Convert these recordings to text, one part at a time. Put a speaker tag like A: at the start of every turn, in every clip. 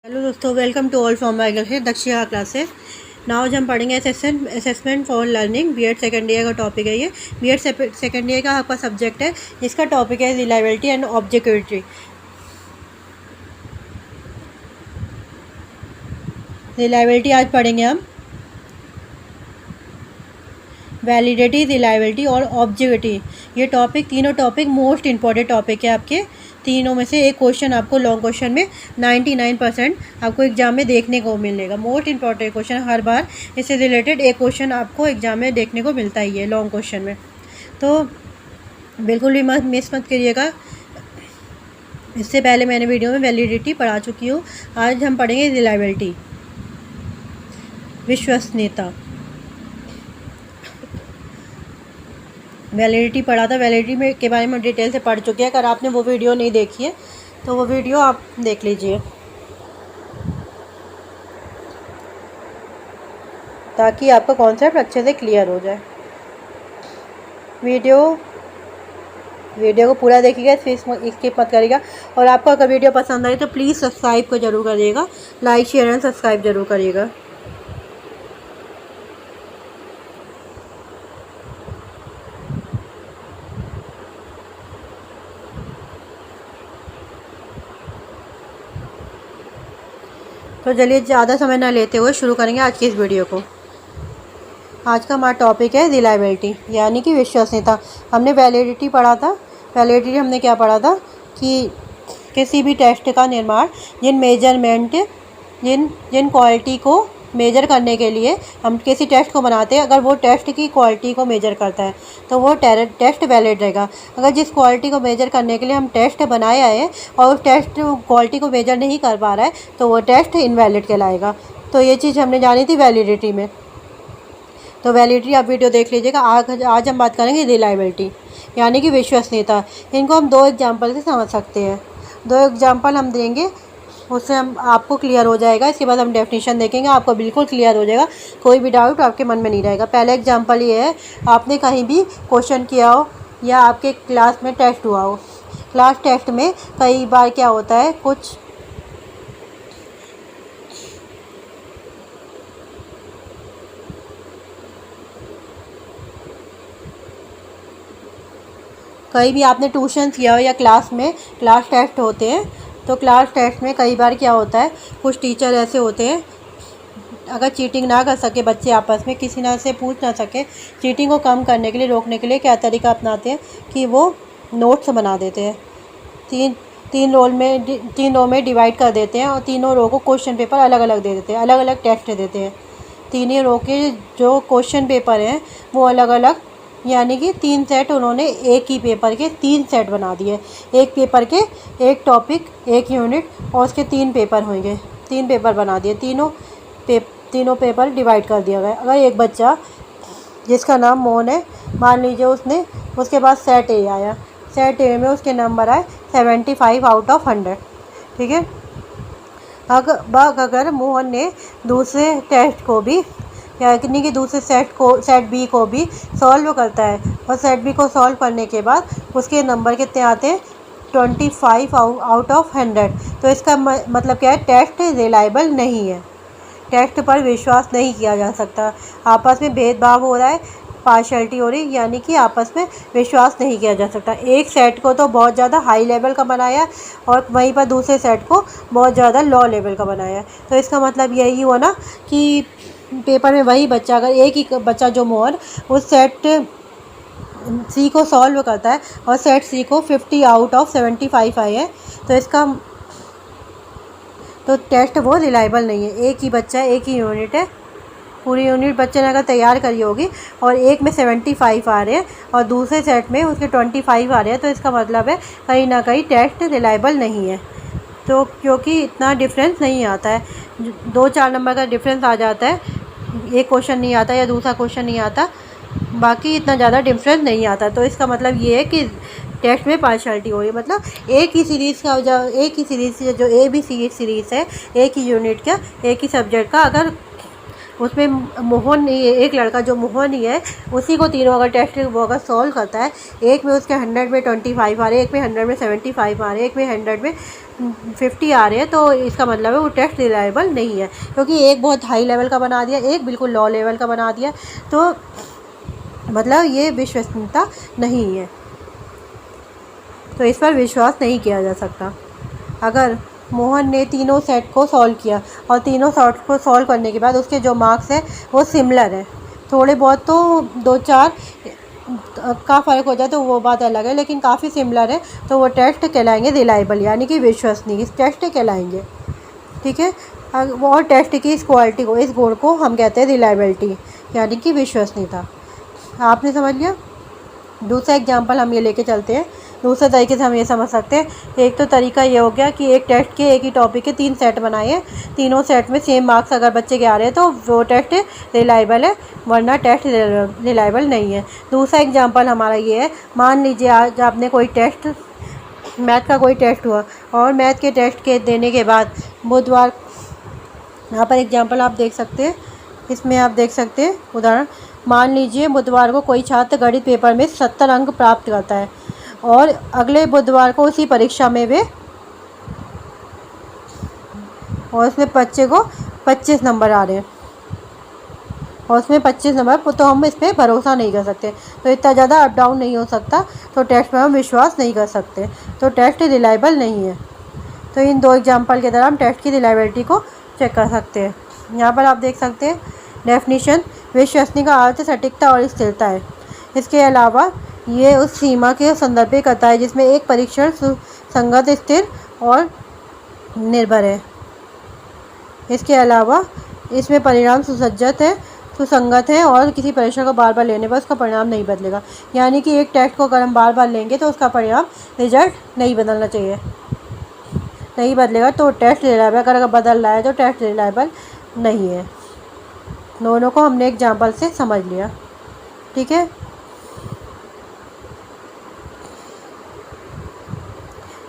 A: Hello दोस्तों, welcome to all from my classes Dakshina classes. Now आज हम पढ़ेंगे assessment for learning BEd second year का टॉपिक है। ये बीएड सेकेंड ईयर का आपका सब्जेक्ट है। इसका टॉपिक है रिलायबिलिटी एंड ऑब्जेक्टिविटी। रिलायबिलिटी आज पढ़ेंगे हम। वैलिडिटी, रिलायबिलिटी और ऑब्जेक्टिविटी, ये टॉपिक तीनों टॉपिक मोस्ट इंपॉर्टेंट टॉपिक है आपके। तीनों में से एक क्वेश्चन आपको लॉन्ग क्वेश्चन में 99% आपको एग्जाम में देखने को मिलेगा। मोस्ट इंपॉर्टेंट क्वेश्चन, हर बार इससे रिलेटेड एक क्वेश्चन आपको एग्जाम में देखने को मिलता ही है लॉन्ग क्वेश्चन में, तो बिल्कुल भी मिस मत करिएगा। इससे पहले मैंने वीडियो में वैलिडिटी पढ़ा चुकी हूँ। आज हम पढ़ेंगे रिलायबिलिटी, विश्वसनीयता। वैलिडिटी पढ़ा था, वैलिडिटी में के बारे में डिटेल से पढ़ चुके हैं। अगर आपने वो वीडियो नहीं देखी है तो वो वीडियो आप देख लीजिए, ताकि आपका कॉन्सेप्ट अच्छे से क्लियर हो जाए। वीडियो को पूरा देखिएगा, स्किप मत करिएगा। और आपको अगर वीडियो पसंद आए तो प्लीज़ सब्सक्राइब को ज़रूर करिएगा, लाइक शेयर एंड सब्सक्राइब ज़रूर करिएगा। तो चलिए ज़्यादा समय ना लेते हुए शुरू करेंगे आज की इस वीडियो को। आज का हमारा टॉपिक है रिलायबिलिटी, यानी कि विश्वसनीयता। हमने वैलिडिटी पढ़ा था। वैलिडिटी हमने क्या पढ़ा था कि किसी भी टेस्ट का निर्माण जिन क्वालिटी को मेजर करने के लिए हम किसी टेस्ट को बनाते हैं, अगर वो टेस्ट की क्वालिटी को मेजर करता है तो वो टेस्ट वैलिड रहेगा। अगर जिस क्वालिटी को मेजर करने के लिए हम टेस्ट बनाया है और उस टेस्ट क्वालिटी को मेजर नहीं कर पा रहा है तो वो टेस्ट इनवैलिड कहलाएगा। तो ये चीज़ हमने जानी थी वैलिडिटी में। तो वैलिडिटी आप वीडियो देख लीजिएगा। आज हम बात करेंगे रिलायबिलिटी, यानी कि विश्वसनीयता। इनको हम दो एग्जाम्पल से समझ सकते हैं। दो एग्जाम्पल हम देंगे, उससे हम आपको क्लियर हो जाएगा। इसके बाद हम डेफिनेशन देखेंगे, आपको बिल्कुल क्लियर हो जाएगा, कोई भी डाउट आपके मन में नहीं रहेगा। पहला एग्जांपल ये है, आपने कहीं भी क्वेश्चन किया हो या आपके क्लास में टेस्ट हुआ हो। क्लास टेस्ट में कई बार क्या होता है, कहीं भी आपने ट्यूशन किया हो या क्लास टेस्ट होते हैं, तो क्लास टेस्ट में कई बार क्या होता है, कुछ टीचर ऐसे होते हैं, अगर चीटिंग ना कर सके बच्चे आपस में, किसी ना से पूछ ना सके, चीटिंग को कम करने के लिए, रोकने के लिए क्या तरीका अपनाते हैं कि वो नोट्स बना देते हैं। तीन रो में डिवाइड कर देते हैं और तीनों रो को क्वेश्चन पेपर अलग अलग दे देते हैं, अलग अलग टेस्ट देते हैं। तीनों रो के जो क्वेश्चन पेपर हैं वो अलग अलग, यानी कि 3 सेट उन्होंने एक ही पेपर के 3 सेट बना दिए। एक पेपर के एक टॉपिक, एक यूनिट और उसके 3 पेपर होंगे। 3 पेपर बना दिए, तीनों पेपर डिवाइड कर दिया गया। अगर एक बच्चा जिसका नाम मोहन है, मान लीजिए उसके बाद सेट ए आया, सेट ए में उसके नंबर आए 75 आउट ऑफ 100, ठीक है। अगर मोहन ने दूसरे टेस्ट को भी, यानी कि दूसरे सेट बी को भी सॉल्व करता है और सेट बी को सॉल्व करने के बाद उसके नंबर कितने आते हैं, 25 आउट ऑफ 100, तो इसका मतलब क्या है, टेस्ट रिलायबल नहीं है, टेस्ट पर विश्वास नहीं किया जा सकता। आपस में भेदभाव हो रहा है, पार्शियलिटी हो रही, यानी कि आपस में विश्वास नहीं किया जा सकता। एक सेट को तो बहुत ज़्यादा हाई लेवल का बनाया और वहीं पर दूसरे सेट को बहुत ज़्यादा लो लेवल का बनाया। तो इसका मतलब यही हुआ ना कि पेपर में वही बच्चा, अगर एक ही बच्चा जो मोहन उस सेट सी को सॉल्व करता है और सेट सी को 50 आउट ऑफ 75 आए हैं, तो टेस्ट वो रिलायबल नहीं है। एक ही बच्चा, एक ही यूनिट है, पूरी यूनिट बच्चे ने अगर तैयार करी होगी और एक में 75 आ रहे हैं और दूसरे सेट में उसके 25 आ रहे हैं, तो इसका मतलब है कहीं ना कहीं टेस्ट रिलायबल नहीं है। तो क्योंकि इतना डिफरेंस नहीं आता है, 2-4 नंबर का डिफरेंस आ जाता है, एक क्वेश्चन नहीं आता या दूसरा क्वेश्चन नहीं आता, बाकी इतना ज़्यादा डिफरेंस नहीं आता। तो इसका मतलब ये है कि टेस्ट में पार्शियलिटी हो रही है। मतलब एक ही सीरीज़ जो ABC सीरीज़ है, एक ही यूनिट का, एक ही सब्जेक्ट का, अगर उसमें मोहन नहीं है, एक लड़का जो मोहन ही है, उसी को तीनों अगर टेस्ट वो अगर सॉल्व करता है, एक में उसके 100 में 25 आ रहे हैं, एक में 100 में 75 आ रहे हैं, एक में 100 में 50 आ रहे हैं, तो इसका मतलब है वो टेस्ट रिलायबल नहीं है, क्योंकि एक बहुत हाई लेवल का बना दिया, एक बिल्कुल लो लेवल का बना दिया, तो मतलब ये विश्वसनीयता नहीं है, तो इस पर विश्वास नहीं किया जा सकता। अगर मोहन ने तीनों सेट को सॉल्व किया और तीनों सेट को सॉल्व करने के बाद उसके जो मार्क्स हैं वो सिमिलर है, थोड़े बहुत तो 2-4 का फ़र्क हो जाए तो वो बात अलग है, लेकिन काफ़ी सिमिलर है, तो वो टेस्ट कहलाएंगे रिलायबल, यानी कि विश्वसनीय इस टेस्ट कहलाएंगे। ठीक है, और टेस्ट की इस क्वालिटी को, इस गुण को हम कहते हैं रिलायबिलिटी, यानी कि विश्वसनीयता। आपने समझ लिया। दूसरा एग्जाम्पल हम ये लेके चलते हैं। दूसरे तरीके से हम ये समझ सकते हैं, एक तो तरीका ये हो गया कि एक टेस्ट के एक ही टॉपिक के 3 सेट बनाए हैं, तीनों सेट में सेम मार्क्स अगर बच्चे के आ रहे हैं तो वो टेस्ट रिलायबल है, वरना टेस्ट रिलायबल नहीं है। दूसरा एग्जांपल हमारा ये है, मान लीजिए आज आपने कोई टेस्ट, मैथ का कोई टेस्ट हुआ, और मैथ के टेस्ट के देने के बाद बुधवार, यहाँ पर एग्जाम्पल आप देख सकते हैं, इसमें आप देख सकते हैं उदाहरण, मान लीजिए बुधवार को कोई छात्र गणित पेपर में 70 अंक प्राप्त करता है और अगले बुधवार को उसी परीक्षा में वे, और उसमें बच्चे को 25 नंबर आ रहे हैं, और उसमें 25 नंबर, तो हम इस पर भरोसा नहीं कर सकते, तो इतना ज़्यादा अप डाउन नहीं हो सकता, तो टेस्ट पर हम विश्वास नहीं कर सकते, तो टेस्ट रिलायबल नहीं है। तो इन 2 एग्जाम्पल के द्वारा हम टेस्ट की रिलायबिलिटी को चेक कर सकते हैं। यहाँ पर आप देख सकते हैं डेफिनेशन, विश्वसनीय का अर्थ सटीकता और स्थिरता है। इसके अलावा ये उस सीमा के संदर्भित करता है जिसमें एक परीक्षण संगत, स्थिर और निर्भर है। इसके अलावा इसमें परिणाम सुसज्जित है, सुसंगत है, और किसी परीक्षण को बार बार लेने पर उसका परिणाम नहीं बदलेगा, यानी कि एक टेस्ट को अगर हम बार बार लेंगे तो उसका परिणाम, रिजल्ट नहीं बदलना चाहिए, नहीं बदलेगा, तो टेस्ट रिलायबल, अगर बदल रहा है तो टेस्ट रिलायबल नहीं है। दोनों को हमने एग्जाम्पल से समझ लिया। ठीक है,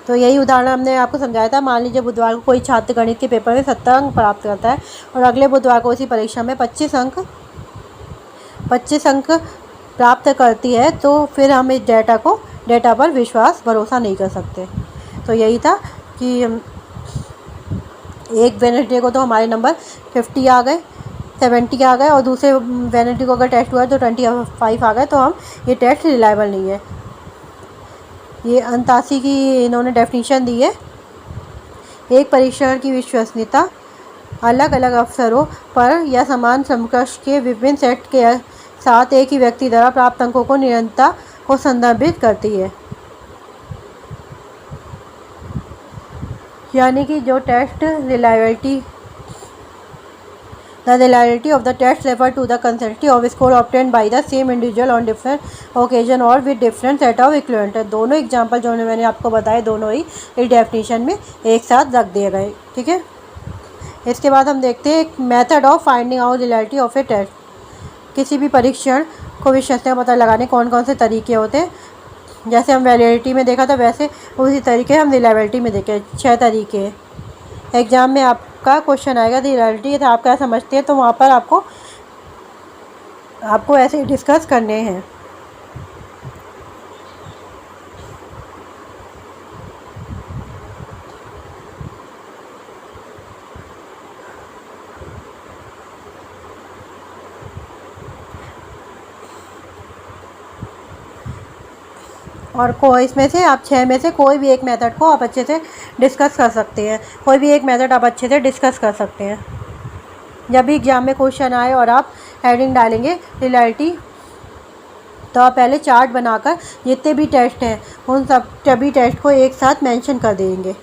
A: तो यही उदाहरण हमने आपको समझाया था। मान लीजिए बुधवार को कोई छात्र गणित के पेपर में 70 अंक प्राप्त करता है और अगले बुधवार को इसी परीक्षा में 25 अंक प्राप्त करती है, तो फिर हम इस डेटा पर विश्वास, भरोसा नहीं कर सकते। तो यही था कि एक वेडनेसडे को तो हमारे नंबर 50 आ गए, 70 आ गए, और दूसरे वेडनेसडे को अगर टेस्ट हुआ है तो 25 आ गए, तो हम ये टेस्ट रिलायबल नहीं है। ये अंतासी की इन्होंने डेफिनेशन दी है, एक परीक्षण की विश्वसनीयता अलग अलग अवसरों पर या समान समकक्ष के विभिन्न सेट के साथ एक ही व्यक्ति द्वारा प्राप्त अंकों को निरंतरता को संदर्भित करती है, यानी कि जो test reliability, the reliability of the test refer to the consistency of score obtained by the same individual on different occasion और with different set of equivalent। दोनों एग्जाम्पल जो मैंने आपको बताए, दोनों ही इस डेफिनेशन में एक साथ रख दिए गए। ठीक है, इसके बाद हम देखते हैं एक method of finding out reality of a test. किसी भी परीक्षण को विश्वसनीयता का पता लगाने कौन कौन से तरीके होते हैं, जैसे हम वैलिडिटी में देखा था, वैसे उसी तरीके हम रिलायबिलिटी में देखें। 6 तरीके एग्ज़ाम में आपका क्वेश्चन आएगा रियलिटी, तो आप क्या समझते हैं, तो वहाँ पर आपको ऐसे डिस्कस करने हैं। और इसमें से आप 6 में से कोई भी एक मेथड को आप अच्छे से डिस्कस कर सकते हैं, कोई भी एक मेथड आप अच्छे से डिस्कस कर सकते हैं। जब भी एग्ज़ाम में क्वेश्चन आए और आप हेडिंग डालेंगे रियलिटी, तो आप पहले चार्ट बनाकर जितने भी टेस्ट हैं उन सभी टेस्ट को एक साथ मेंशन कर देंगे।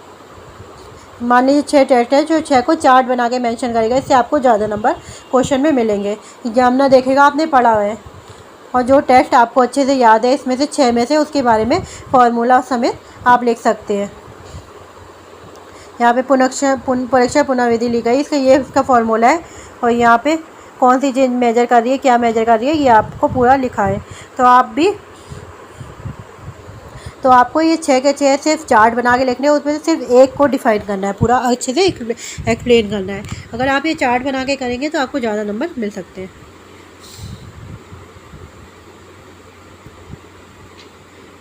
A: मान लीजिए 6 टेस्ट है, जो 6 को चार्ट बना के मेंशन करेगा, इससे आपको ज़्यादा नंबर क्वेश्चन में मिलेंगे। एग्जामिनर देखेगा आपने पढ़ा हुआ है, और जो टेस्ट आपको अच्छे से याद है इसमें से 6 में से, उसके बारे में फॉर्मूला समेत आप लिख सकते हैं। यहाँ पे परीक्षा पुनर्विधि ली गई, इसका फॉर्मूला है, और यहाँ पे कौन सी चीज़ मेजर कर रही है, क्या मेजर कर रही है, ये आपको पूरा लिखा है। तो तो आपको ये 6 के 6 सिर्फ चार्ट बना के लिखने हैं, उसमें से सिर्फ एक को डिफाइन करना है, पूरा अच्छे से एक्सप्लेन करना है। अगर आप ये चार्ट बना के करेंगे तो आपको ज़्यादा नंबर मिल सकते हैं।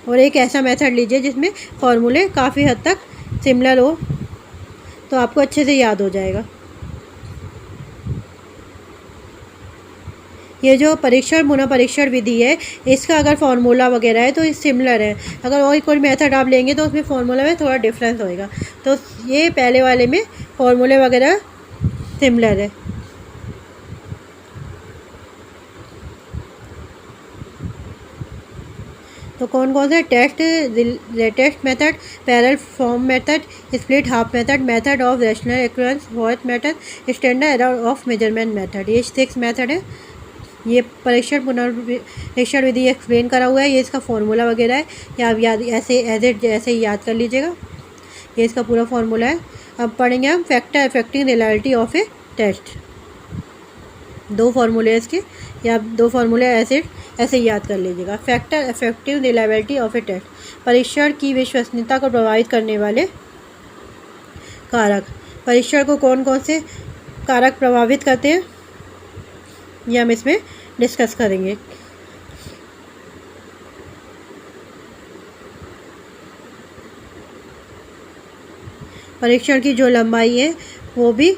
A: और एक ऐसा मेथड लीजिए जिसमें फॉर्मूले काफ़ी हद तक सिमिलर हो, तो आपको अच्छे से याद हो जाएगा। ये जो परीक्षण पुनः विधि है, इसका अगर फार्मूला वगैरह है तो ये सिमिलर है। अगर और कोई मेथड आप लेंगे तो उसमें फार्मूला में थोड़ा डिफरेंस होएगा। तो ये पहले वाले में फार्मूले वगैरह सिमिलर है। तो कौन कौन से test method, parallel form method, split half method, method of rational equivalence, what method, standard error of measurement method, ये 6 मेथड है। ये परीक्षण पुनर्परीक्षण विधि एक्सप्लेन करा हुआ है। ये इसका फॉर्मूला वगैरह है, या आप याद ऐसे ही याद कर लीजिएगा। ये इसका पूरा फॉर्मूला है। अब पढ़ेंगे हम factor affecting reliability of a test. 2 फार्मूले इसके, या 2 फार्मूले ऐसे ही याद कर लीजिएगा। Factor affective reliability of a test, परीक्षण की विश्वसनीयता को प्रभावित करने वाले कारक। परीक्षण को कौन कौन से कारक प्रभावित करते हैं, ये हम इसमें डिस्कस करेंगे। परीक्षण की जो लंबाई है वो भी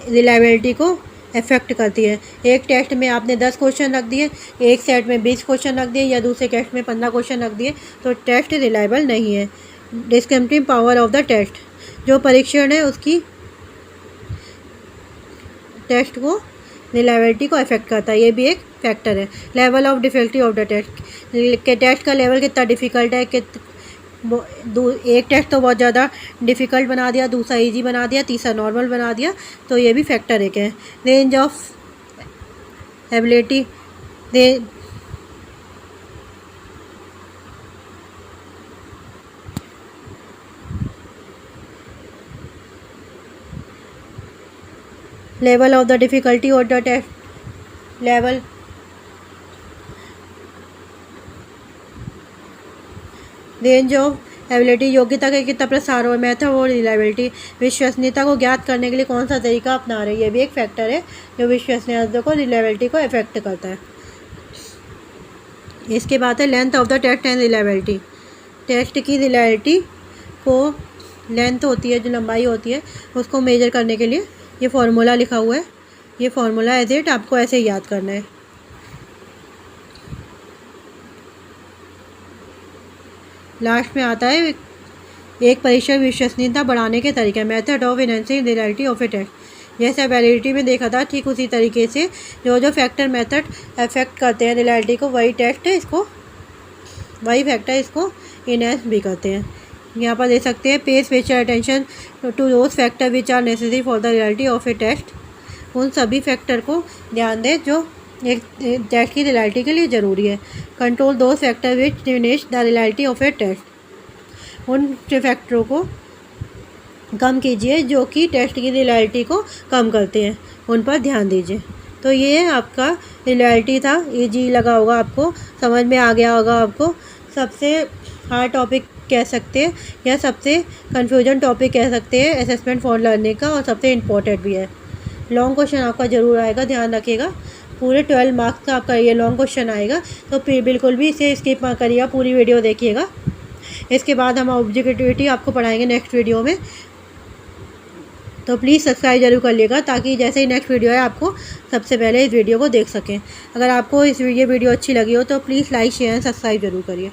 A: रिलायबिलिटी को अफेक्ट करती है। एक टेस्ट में आपने 10 क्वेश्चन रख दिए, एक सेट में 20 क्वेश्चन रख दिए, या दूसरे टेस्ट में 15 क्वेश्चन रख दिए, तो टेस्ट रिलायबल नहीं है। Discriminating power of the test, जो परीक्षण है उसकी टेस्ट को रिलायबिलिटी को अफेक्ट करता है, ये भी एक फैक्टर है। Level of difficulty of the test, test का लेवल कितना डिफ़िकल्ट है, एक टेस्ट तो बहुत ज़्यादा डिफ़िकल्ट बना दिया, दूसरा इजी बना दिया, तीसरा नॉर्मल बना दिया, तो ये भी फैक्टर एक है। Range of ability, level of the difficulty of the test, level range of ability, योग्यता का कितना प्रसार हो। मेथड और रिलायबिलिटी, विश्वसनीयता को ज्ञात करने के लिए कौन सा तरीका अपना रहे, ये भी एक फैक्टर है जो विश्वसनीयता को रिलायबिलिटी को अफेक्ट करता है। इसके बाद है length of the test and reliability, test की रिलायबिलिटी को लेंथ होती है, जो लंबाई होती है, उसको मेजर करने के लिए ये फार्मूला लिखा हुआ है। ये फार्मूला एज इट आपको ऐसे ही याद करना है। लास्ट में आता है एक परीक्षण विश्वसनीयता बढ़ाने के तरीके, method of enhancing reliability of a test. जैसे वैलिडिटी में देखा था, ठीक उसी तरीके से जो फैक्टर मेथड अफेक्ट करते हैं रिलायबिलिटी को, वही फैक्टर इसको इनहेंस भी करते हैं। यहाँ पर दे सकते हैं pay special attention to those factor which are necessary for the reliability of a test. उन सभी फैक्टर को ध्यान दें जो एक टेस्ट की रिलायबिलिटी के लिए ज़रूरी है। Control those factor which diminish the reliability of a test, उन फैक्टरों को कम कीजिए जो कि टेस्ट की रिलायबिलिटी को कम करते हैं, उन पर ध्यान दीजिए। तो ये आपका रिलायबिलिटी था, इजी लगा होगा आपको, समझ में आ गया होगा आपको। सबसे हार्ड टॉपिक कह सकते हैं या सबसे कन्फ्यूजन टॉपिक कह सकते हैं असेसमेंट फॉर लर्निंग का, और सबसे इम्पोर्टेंट भी है। लॉन्ग क्वेश्चन आपका ज़रूर आएगा, ध्यान रखिएगा। पूरे 12 मार्क्स का आपका ये लॉन्ग क्वेश्चन आएगा, तो फिर बिल्कुल भी इसे स्किप मत करिएगा, पूरी वीडियो देखिएगा। इसके बाद हम ऑब्जेक्टिविटी आपको पढ़ाएंगे नेक्स्ट वीडियो में, तो प्लीज़ सब्सक्राइब जरूर कर लीजिएगा, ताकि जैसे ही नेक्स्ट वीडियो है आपको सबसे पहले इस वीडियो को देख सकें। अगर आपको ये वीडियो अच्छी लगी हो तो please like share and subscribe जरूर करिए।